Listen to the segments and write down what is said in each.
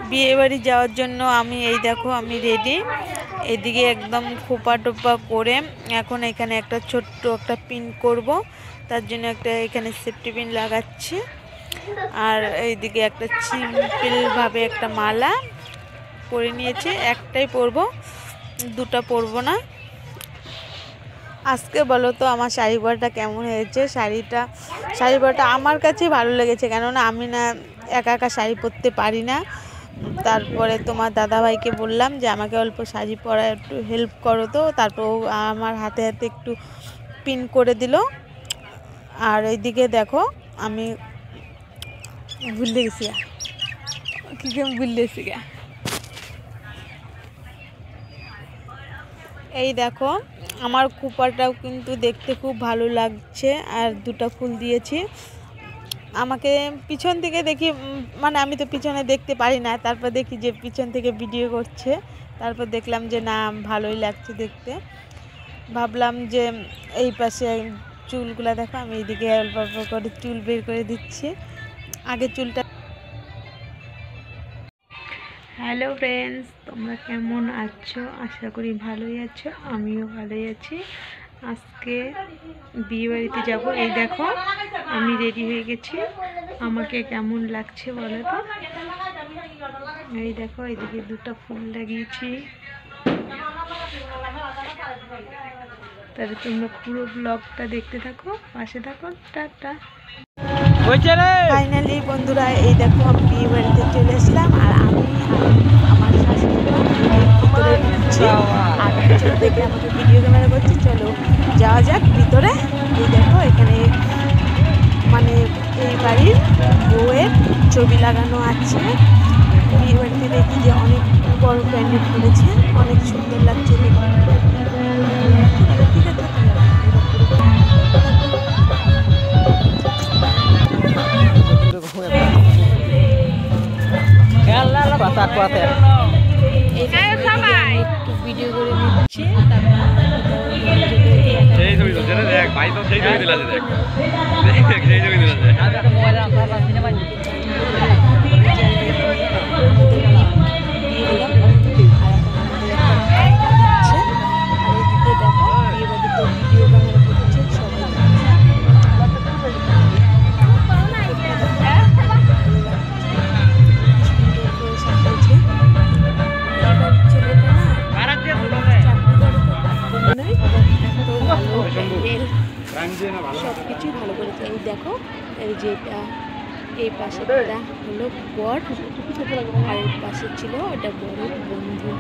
বিয়ে বাড়ি যাওয়ার জন্য আমি এই দেখো আমি রেডি। এদিকে একদম খোপা টোপা করে এখন এখানে একটা ছোট্ট একটা পিন করব, তার জন্য একটা এখানে সেফটি পিন লাগাচ্ছি। আর এইদিকে একটা সিম্পলভাবে একটা মালা পরে নিয়েছি, একটাই পরবো, দুটা পরবো না। আজকে বলো তো আমার শাড়ি পরাটা কেমন হয়েছে? শাড়ি পরাটা আমার কাছে ভালো লেগেছে, কেননা আমি না একা একা শাড়ি পরতে পারি না। তারপরে তোমার দাদাভাইকে বললাম যে আমাকে অল্প শাড়ি পরা একটু হেল্প করো, তো তারপর আমার হাতে হাতে একটু পিন করে দিল। আর এইদিকে দেখো আমি ভুলে গেছি, কি ভুলে গেছি গা। এই দেখো আমার কুপারটাও কিন্তু দেখতে খুব ভালো লাগছে, আর দুটো ফুল দিয়েছি। আমাকে পিছন থেকে দেখি, মানে আমি তো পিছনে দেখতে পারি না, তারপর দেখি যে পিছন থেকে ভিডিও করছে, তারপর দেখলাম যে না ভালোই লাগছে দেখতে। ভাবলাম যে এই পাশে চুলগুলা দেখো, আমি এইদিকে অল্প অল্প করে চুল বের করে দিচ্ছি আগে চুলটা। হ্যালো ফ্রেন্ডস, তোমরা কেমন আছো? আশা করি ভালোই আছো, আমিও ভালোই আছি। আজকে বিয়ে বাড়িতে যাবো। এই দেখো আমি রেডি হয়ে গেছি, আমাকে কেমন লাগছে বলো তো। এই দেখো এইদিকে দুটো ফুল লাগিয়েছি। তাহলে তোমরা পুরো ব্লগটা দেখতে থাকো, পাশে থাকো। টাটা। ফাইনালি বন্ধুরা এই দেখো আমি বিয়ে বাড়িতে চলে এসলাম, আর আমি আমার শাশুড়ি ভিতরে ঢুকছি, আর পিছন থেকে আমাকে ভিডিও ক্যামেরা করছি। চলো যাওয়া যাক ভিতরে। এই দেখো এখানে মানে এই বাড়ির বউয়ের ছবি লাগানো আছে। বিয়ে বাড়িতে দেখি যে অনেক বড় প্যান্ডেল করেছে, অনেক সুন্দর লাগছে দেখতে। ঠিক আছে, একটু ভিডিও করে নিচ্ছি, সবকিছু ভালো করেছে। এই দেখো এই যে এটা, এই পাশেটা হলো বর, আর এই পাশে ছিল ওটা বড় বন্ধু।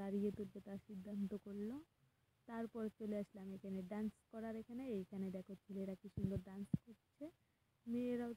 দাঁড়িয়ে তুলতে তার সিদ্ধান্ত করলো। তারপর চলে আসলাম এখানে ডান্স করার। এইখানে দেখো ছেলেরা কি সুন্দর ডান্স করছে, মেয়েরাও